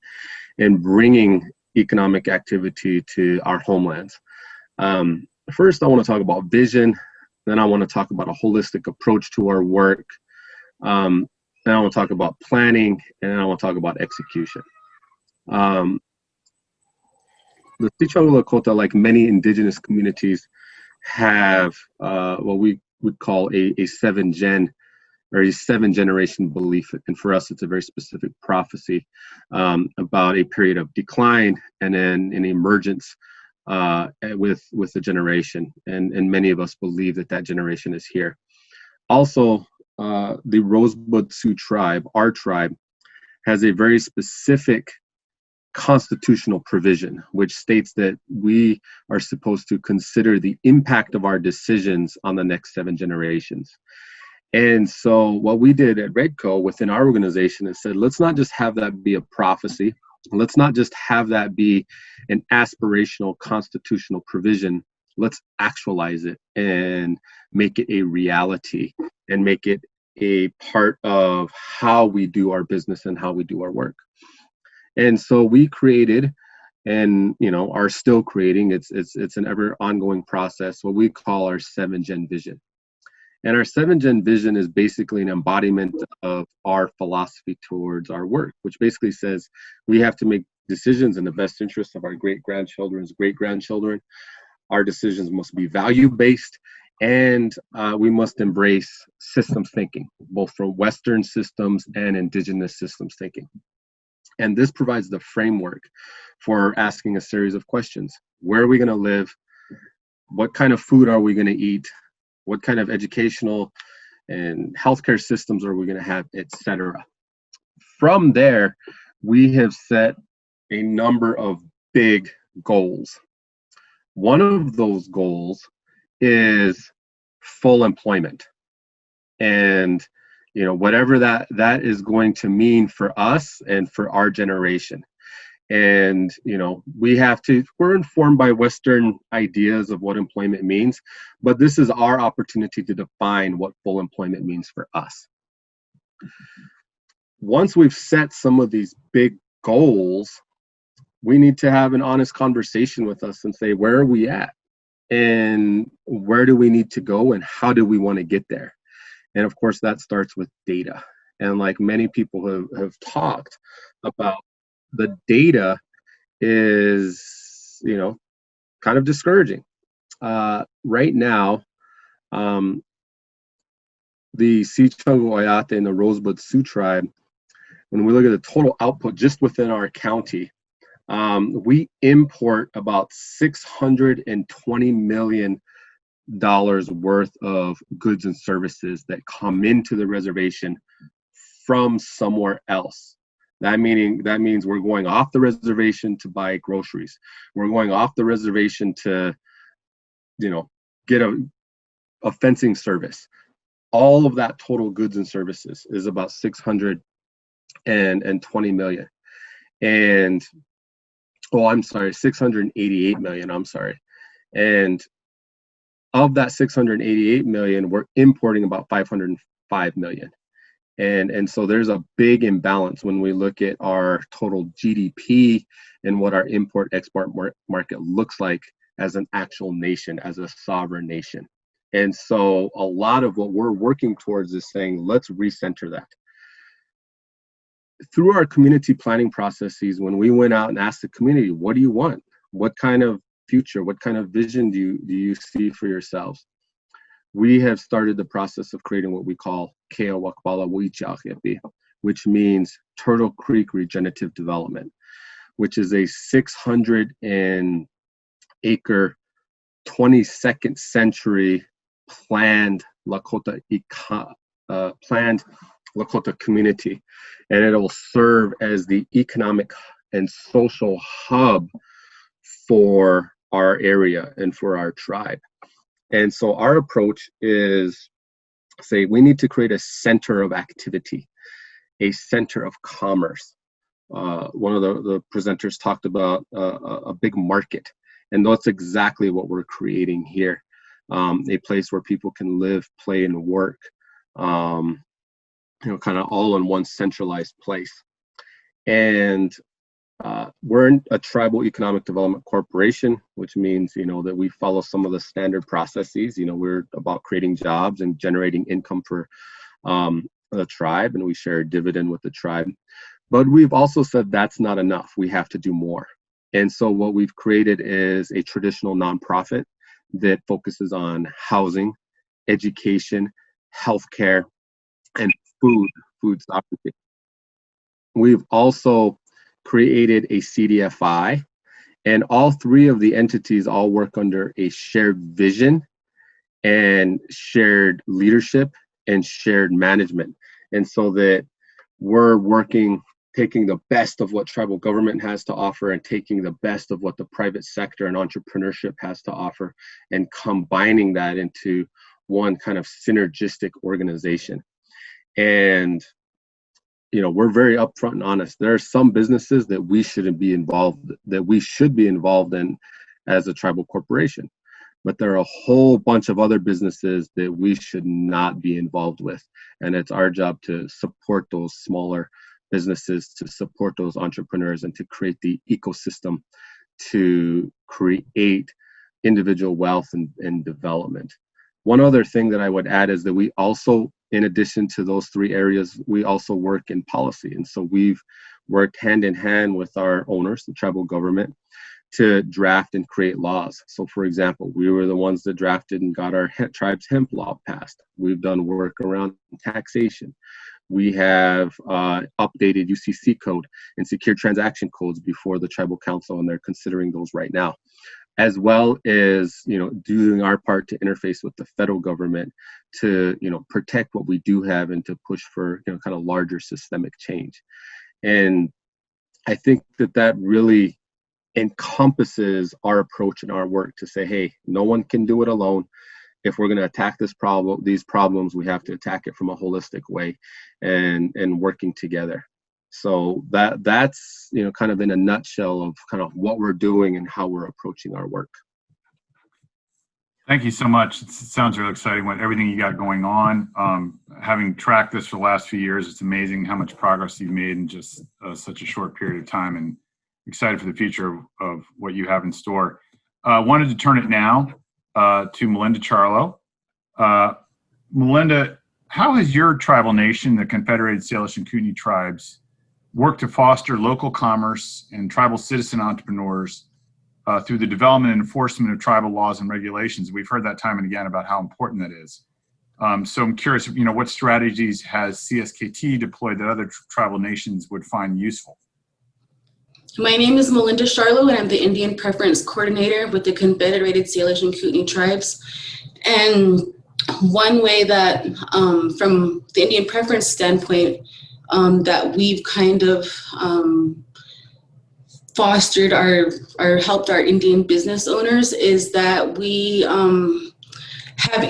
F: and bringing economic activity to our homelands. First, I want to talk about vision. Then I want to talk about a holistic approach to our work. Then I want to talk about planning, and then I want to talk about execution. The Sicangu Lakota, like many indigenous communities, have what we would call a seven generation belief, and for us it's a very specific prophecy about a period of decline and then an emergence with the generation, and many of us believe that generation is here. Also, the Rosebud Sioux tribe, our tribe, has a very specific constitutional provision which states that we are supposed to consider the impact of our decisions on the next 7 generations. And so what we did at Redco within our organization is said, let's not just have that be a prophecy. Let's not just have that be an aspirational constitutional provision. Let's actualize it and make it a reality and make it a part of how we do our business and how we do our work. And so we created, and are still creating, it's an ever ongoing process, what we call our 7-gen vision. And our 7-gen vision is basically an embodiment of our philosophy towards our work, which basically says we have to make decisions in the best interest of our great-grandchildren's great-grandchildren. Our decisions must be value-based, and we must embrace systems thinking, both from Western systems and indigenous systems thinking. And this provides the framework for asking a series of questions. Where are we going to live? What kind of food are we going to eat? What kind of educational and healthcare systems are we going to have, etc. From there, we have set a number of big goals. One of those goals is full employment. And whatever that is going to mean for us and for our generation. And, we're informed by Western ideas of what employment means, but this is our opportunity to define what full employment means for us. Once we've set some of these big goals, we need to have an honest conversation with us and say, where are we at? And where do we need to go? And how do we want to get there? And of course, that starts with data. And like many people have talked about, the data is, kind of discouraging. Right now, the Sicangu Oyate and the Rosebud Sioux tribe, when we look at the total output just within our county, we import about $620 million worth of goods and services that come into the reservation from somewhere else. That means we're going off the reservation to buy groceries. We're going off the reservation to, get a fencing service. All of that total goods and services is about $620 million. And, $688 million, I'm sorry. And of that 688 million, we're importing about 505 million. And so there's a big imbalance when we look at our total GDP and what our import-export market looks like as an actual nation, as a sovereign nation. And so a lot of what we're working towards is saying, let's recenter that. Through our community planning processes, when we went out and asked the community, what do you want? What kind of future, what kind of vision do you see for yourselves? We have started the process of creating what we call Kea Wakbala Wichakepi, which means Turtle Creek Regenerative Development, which is a 600-acre, 22nd century planned Lakota community, and it will serve as the economic and social hub for our area and for our tribe. And so our approach is, say, we need to create a center of activity, a center of commerce. One of the presenters talked about a big market, and that's exactly what we're creating here. A place where people can live, play, and work, kind of all in one centralized place. And we're in a tribal economic development corporation, which means, that we follow some of the standard processes. We're about creating jobs and generating income for the tribe, and we share a dividend with the tribe. But we've also said that's not enough. We have to do more. And so what we've created is a traditional nonprofit that focuses on housing, education, healthcare, and food sovereignty. We've also created a CDFI, and all three of the entities all work under a shared vision and shared leadership and shared management. And so that we're working, taking the best of what tribal government has to offer and taking the best of what the private sector and entrepreneurship has to offer and combining that into one kind of synergistic organization. And we're very upfront and honest. There are some businesses that we should be involved in as a tribal corporation. But there are a whole bunch of other businesses that we should not be involved with. And it's our job to support those smaller businesses, to support those entrepreneurs, and to create the ecosystem to create individual wealth and development. One other thing that I would add is that we also, in addition to those three areas, we also work in policy. And so we've worked hand in hand with our owners, the tribal government, to draft and create laws. So for example, we were the ones that drafted and got our tribe's hemp law passed. We've done work around taxation. We have updated UCC code and secure transaction codes before the tribal council, and they're considering those right now, as well as doing our part to interface with the federal government to protect what we do have and to push for kind of larger systemic change. And I think that really encompasses our approach and our work to say, hey, no one can do it alone. If we're going to attack these problems, we have to attack it from a holistic way and working together. So that's kind of in a nutshell of kind of what we're doing and how we're approaching our work.
A: Thank you so much. It sounds really exciting with everything you got going on. Having tracked this for the last few years, it's amazing how much progress you've made in just such a short period of time, and excited for the future of what you have in store. Wanted to turn it now to Melinda Charlo. Melinda, how has your tribal nation, the Confederated, Salish, and Kootenai tribes, worked to foster local commerce and tribal citizen entrepreneurs through the development and enforcement of tribal laws and regulations? We've heard that time and again about how important that is. So I'm curious, what strategies has CSKT deployed that other tribal nations would find useful?
G: My name is Melinda Charlo, and I'm the Indian Preference Coordinator with the Confederated, Salish, and Kootenai tribes. And one way that, from the Indian Preference standpoint, that we've kind of fostered or helped our Indian business owners is that we have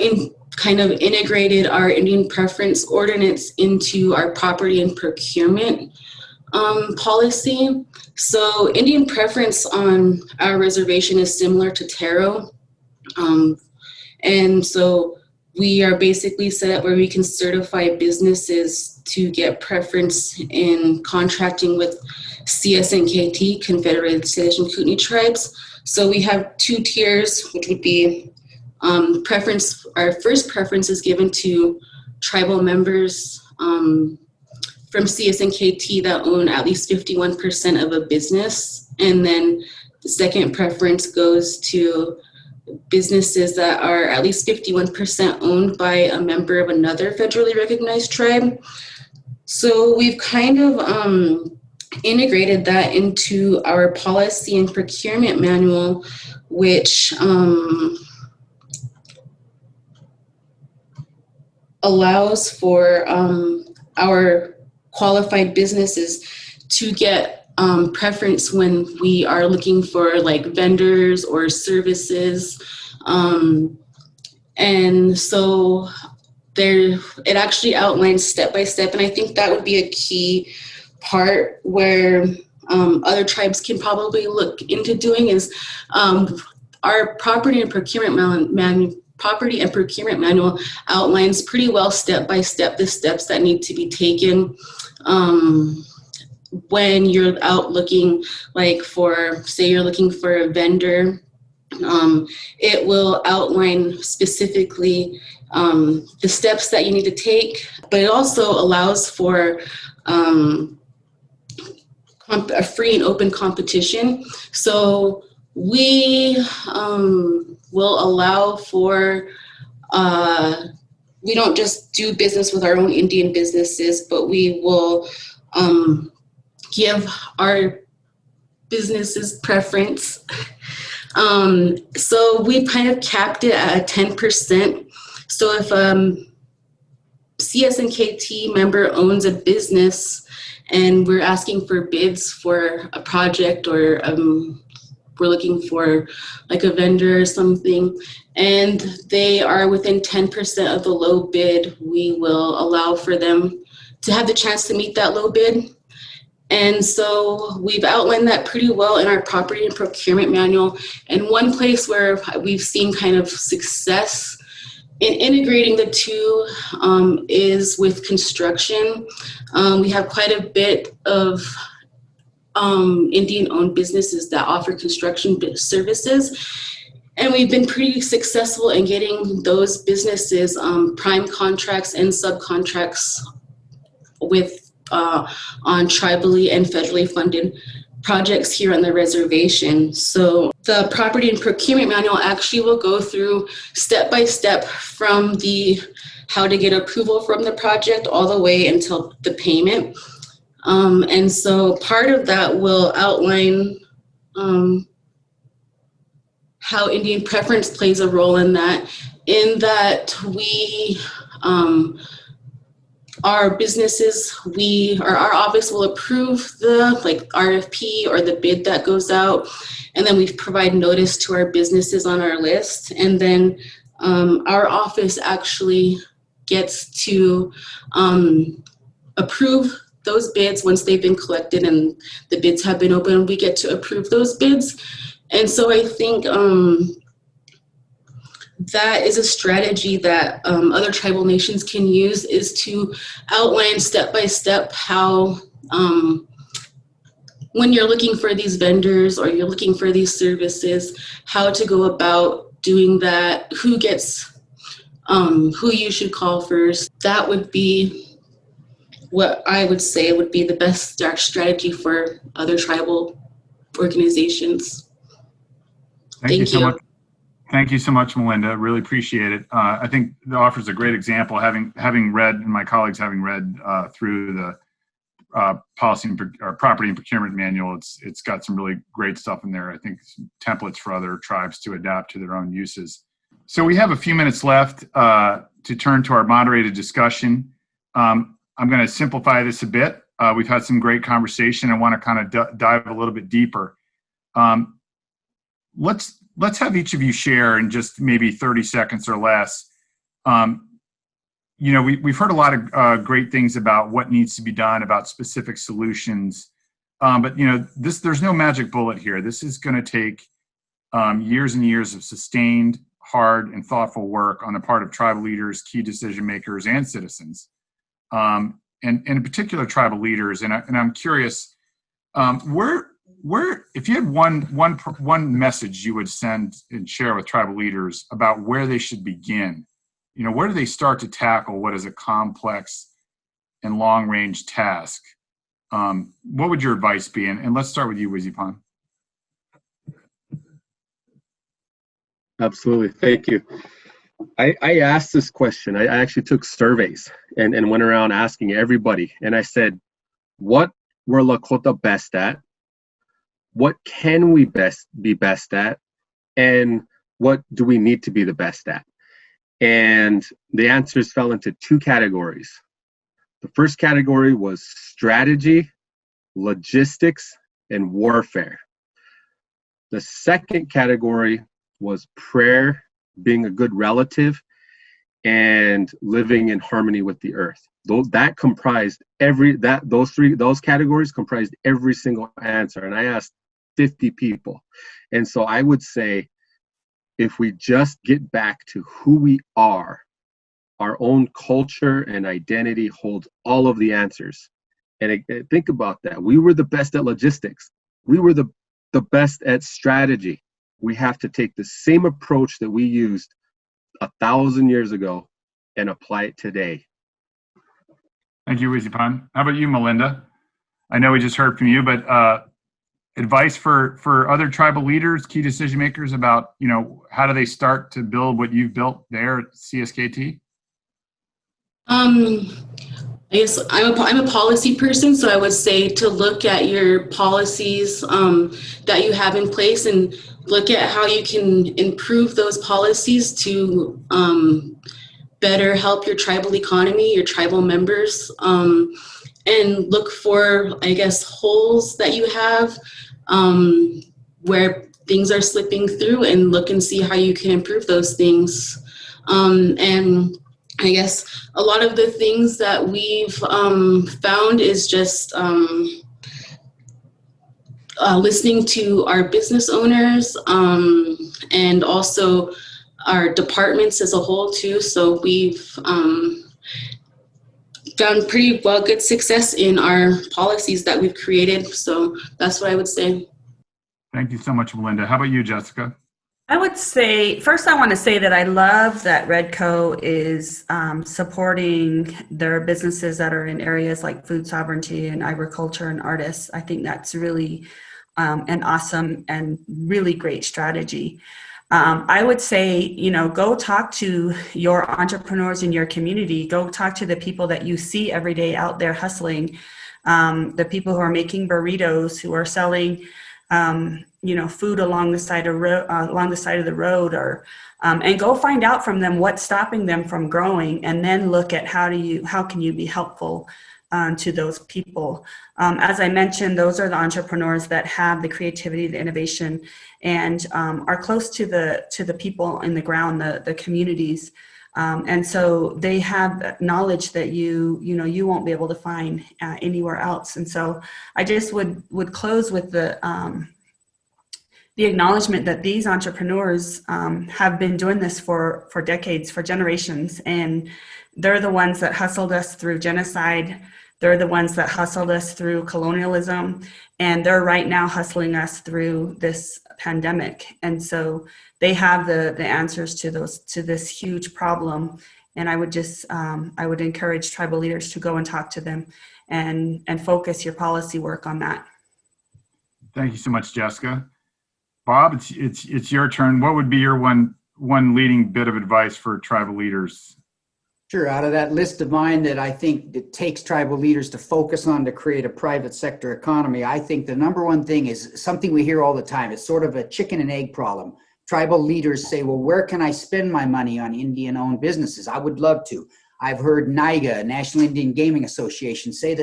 G: kind of integrated our Indian Preference Ordinance into our property and procurement policy. So Indian preference on our reservation is similar to taro. And so we are basically set up where we can certify businesses to get preference in contracting with CSNKT, Confederated, Salish, and Kootenai tribes. So we have 2 tiers, which would be preference. Our first preference is given to tribal members from CSNKT that own at least 51% of a business. And then the second preference goes to businesses that are at least 51% owned by a member of another federally recognized tribe. So we've kind of integrated that into our policy and procurement manual, which allows for our qualified businesses to get preference when we are looking for like vendors or services. And so it actually outlines step by step. And I think that would be a key part where other tribes can probably look into doing is our property and procurement manual outlines pretty well step by step the steps that need to be taken when you're out looking, like for, say you're looking for a vendor. It will outline specifically the steps that you need to take, but it also allows for a free and open competition. So we will allow for, we don't just do business with our own Indian businesses, but we will give our businesses preference. So we kind of capped it at 10%. So if CSNKT member owns a business and we're asking for bids for a project, or we're looking for like a vendor or something, and they are within 10% of the low bid, we will allow for them to have the chance to meet that low bid. And so we've outlined that pretty well in our property and procurement manual. And one place where we've seen kind of success in integrating the two is with construction. We have quite a bit of Indian-owned businesses that offer construction services. And we've been pretty successful in getting those businesses prime contracts and subcontracts with on tribally and federally funded projects here on the reservation. So the property and procurement manual actually will go through step by step from the how to get approval from the project all the way until the payment. And so part of that will outline how Indian preference plays a role in that we our businesses, our office will approve the RFP or the bid that goes out, and then we provide notice to our businesses on our list, and then our office actually gets to approve those bids once they've been collected and the bids have been opened. We get to approve those bids, and so I think that is a strategy that other tribal nations can use, is to outline step by step how, when you're looking for these vendors or you're looking for these services, how to go about doing that, who gets, who you should call first. That would be what I would say would be the best strategy for other tribal organizations.
A: Thank you so much. Thank you so much, Melinda. Really appreciate it. I think it offers a great example, having read, and my colleagues having read through the policy or property and procurement manual. It's got some really great stuff in there. I think some templates for other tribes to adapt to their own uses. So we have a few minutes left to turn to our moderated discussion. I'm going to simplify this a bit. We've had some great conversation. I want to kind of dive a little bit deeper. Let's have each of you share in just maybe 30 seconds or less. We've heard a lot of great things about what needs to be done, about specific solutions. But there's no magic bullet here. This is going to take years and years of sustained, hard, and thoughtful work on the part of tribal leaders, key decision makers, and citizens, and in particular tribal leaders. And I'm curious, where if you had one message you would send and share with tribal leaders about where they should begin, where do they start to tackle what is a complex and long-range task? What would your advice be? And let's start with you, Wizipan.
F: Absolutely. Thank you. I asked this question. I actually took surveys and went around asking everybody. And I said, what were Lakota best at? What can we be best at? And what do we need to be the best at? And the answers fell into two categories. The first category was strategy, logistics, and warfare. The second category was prayer, being a good relative, and living in harmony with the earth. That comprised those categories comprised every single answer. And I asked 50 people. And so I would say, if we just get back to who we are, our own culture and identity holds all of the answers. And think about that. We were the best at logistics. We were the best at strategy. We have to take the same approach that we used 1,000 years ago and apply it today.
A: Thank you, Wizipan. How about you, Melinda? I know we just heard from you, but advice for other tribal leaders, key decision makers about, how do they start to build what you've built there at CSKT?
G: I guess I'm a policy person, so I would say to look at your policies that you have in place and look at how you can improve those policies to better help your tribal economy, your tribal members, and look for, I guess, holes that you have where things are slipping through, and look and see how you can improve those things. And I guess a lot of the things that we've found is just listening to our business owners and also our departments as a whole too. So we've found pretty good success in our policies that we've created. So that's what I would say.
A: Thank you so much, Melinda. How about you, Jessica?
E: I would say, first I want to say that I love that Redco is supporting their businesses that are in areas like food sovereignty and agriculture and artists. I think that's really an awesome and really great strategy. I would say, go talk to your entrepreneurs in your community. Go talk to the people that you see every day out there hustling, the people who are making burritos, who are selling food along the side of the road, or and go find out from them what's stopping them from growing, and then look at how can you be helpful to those people. As I mentioned, those are the entrepreneurs that have the creativity, the innovation, and are close to the people in the ground, the communities. And so they have knowledge that you won't be able to find anywhere else. And so I just would close with the acknowledgement that these entrepreneurs have been doing this for decades, for generations, and they're the ones that hustled us through genocide. They're the ones that hustled us through colonialism, and they're right now hustling us through this pandemic. And so they have the answers to this huge problem. And I would just I would encourage tribal leaders to go and talk to them and focus your policy work on that.
A: Thank you so much, Jessica. Bob, it's your turn. What would be your one leading bit of advice for tribal leaders?
C: Sure. Out of that list of mine that I think it takes tribal leaders to focus on to create a private sector economy, I think the number one thing is something we hear all the time. It's sort of a chicken and egg problem. Tribal leaders say, well, where can I spend my money on Indian-owned businesses? I would love to. I've heard NIGA, National Indian Gaming Association, say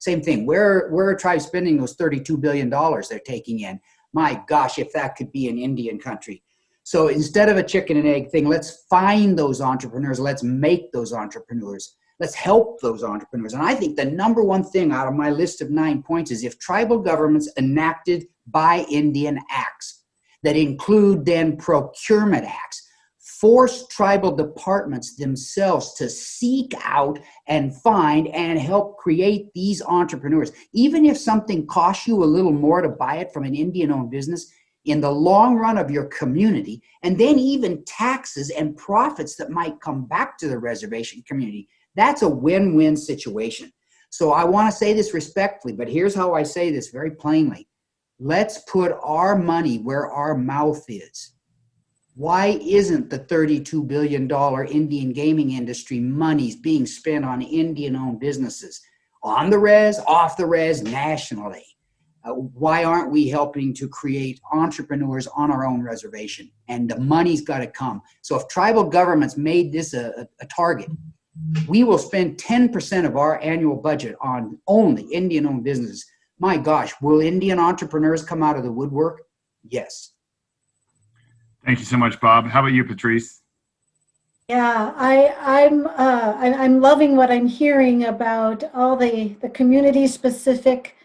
C: same thing. Where are tribes spending those $32 billion they're taking in? My gosh, if that could be an Indian country. So instead of a chicken and egg thing, let's find those entrepreneurs. Let's make those entrepreneurs. Let's help those entrepreneurs. And I think the number one thing out of my list of 9 points is if tribal governments enacted buy Indian acts that include then procurement acts, force tribal departments themselves to seek out and find and help create these entrepreneurs. Even if something costs you a little more to buy it from an Indian-owned business, in the long run of your community, and then even taxes and profits that might come back to the reservation community, that's a win-win situation. So I want to say this respectfully, but here's how I say this very plainly. Let's put our money where our mouth is. Why isn't the $32 billion Indian gaming industry monies being spent on Indian-owned businesses? On the res, off the res, nationally? Why aren't we helping to create entrepreneurs on our own reservation? And the money's got to come. So if tribal governments made this a target, we will spend 10% of our annual budget on only Indian-owned businesses. My gosh, will Indian entrepreneurs come out of the woodwork? Yes.
A: Thank you so much, Bob. How about you, Patrice?
B: Yeah, I'm loving what I'm hearing about all the community-specific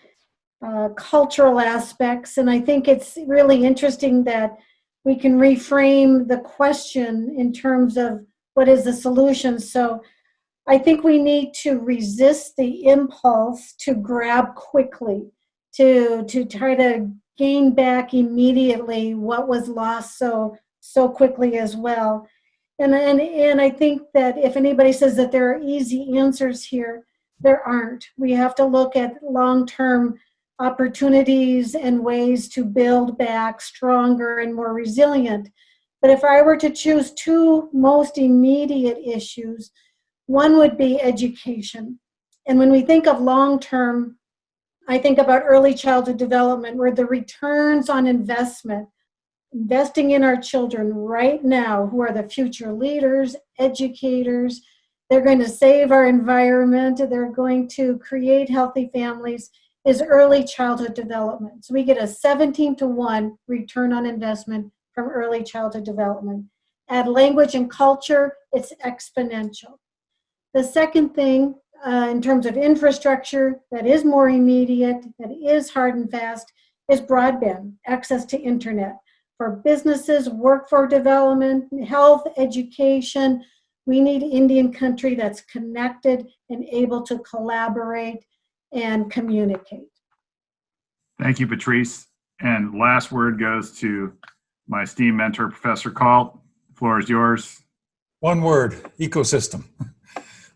B: cultural aspects, and I think it's really interesting that we can reframe the question in terms of what is the solution. So I think we need to resist the impulse to grab quickly, to try to gain back immediately what was lost so quickly as well. And I think that if anybody says that there are easy answers here, there aren't. We have to look at long-term opportunities and ways to build back stronger and more resilient. But if I were to choose two most immediate issues, one would be education. And when we think of long-term, I think about early childhood development, where the returns on investment, investing in our children right now, who are the future leaders, educators, they're going to save our environment, they're going to create healthy families, is early childhood development. So we get a 17-to-1 return on investment from early childhood development. Add language and culture, it's exponential. The second thing, in terms of infrastructure that is more immediate, that is hard and fast, is broadband, access to internet. For businesses, workforce development, health, education, we need Indian country that's connected and able to collaborate and communicate.
A: Thank you, Patrice. And last word goes to my esteemed mentor, Professor Kalt. The floor is yours.
D: One word, ecosystem.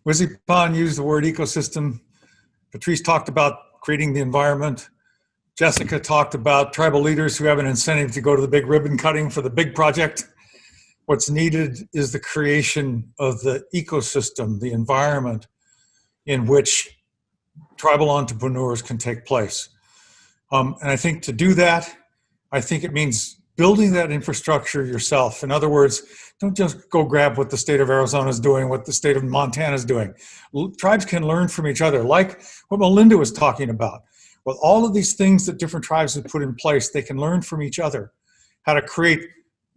D: Wizipan used the word ecosystem. Patrice talked about creating the environment. Jessica talked about tribal leaders who have an incentive to go to the big ribbon cutting for the big project. What's needed is the creation of the ecosystem, the environment in which tribal entrepreneurs can take place. And I think to do that, I think it means building that infrastructure yourself. In other words, don't just go grab what the state of Arizona is doing, what the state of Montana is doing. Tribes can learn from each other, like what Melinda was talking about. With all of these things that different tribes have put in place, they can learn from each other how to create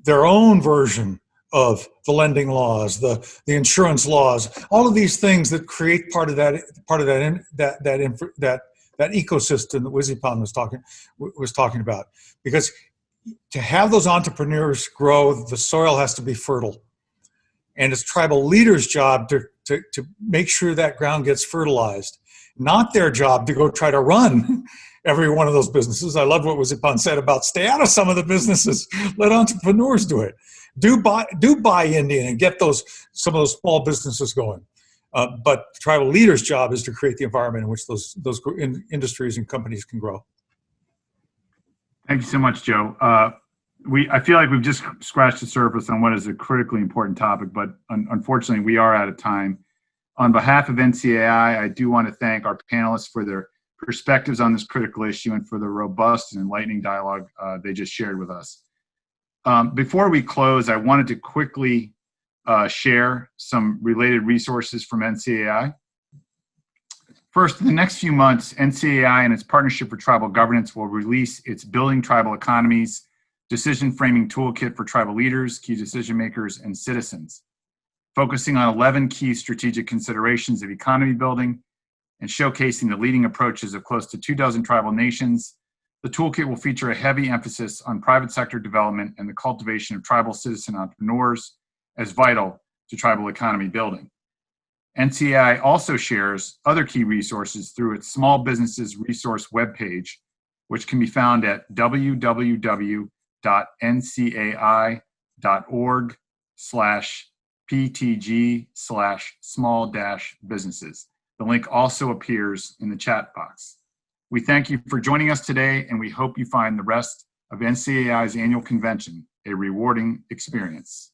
D: their own version of the lending laws, the insurance laws, all of these things that create part of that ecosystem that Wizipan was talking about. Because to have those entrepreneurs grow, the soil has to be fertile. And it's tribal leaders' job to make sure that ground gets fertilized. Not their job to go try to run every one of those businesses. I love what Wizipan said about stay out of some of the businesses. Let entrepreneurs do it. Do buy Indian and get some of those small businesses going. But tribal leaders' job is to create the environment in which those industries and companies can grow.
A: Thank you so much, Joe. I feel like we've just scratched the surface on what is a critically important topic, but unfortunately we are out of time. On behalf of NCAI, I do want to thank our panelists for their perspectives on this critical issue and for the robust and enlightening dialogue they just shared with us. Before we close, I wanted to quickly share some related resources from NCAI. First, in the next few months, NCAI and its Partnership for Tribal Governance will release its Building Tribal Economies Decision Framing Toolkit for Tribal Leaders, Key Decision Makers, and Citizens, focusing on 11 key strategic considerations of economy building and showcasing the leading approaches of close to 24 tribal nations. The toolkit will feature a heavy emphasis on private sector development and the cultivation of tribal citizen entrepreneurs as vital to tribal economy building. NCAI also shares other key resources through its Small Businesses Resource webpage, which can be found at www.ncai.org/ptg/small-businesses. The link also appears in the chat box. We thank you for joining us today, and we hope you find the rest of NCAI's annual convention a rewarding experience.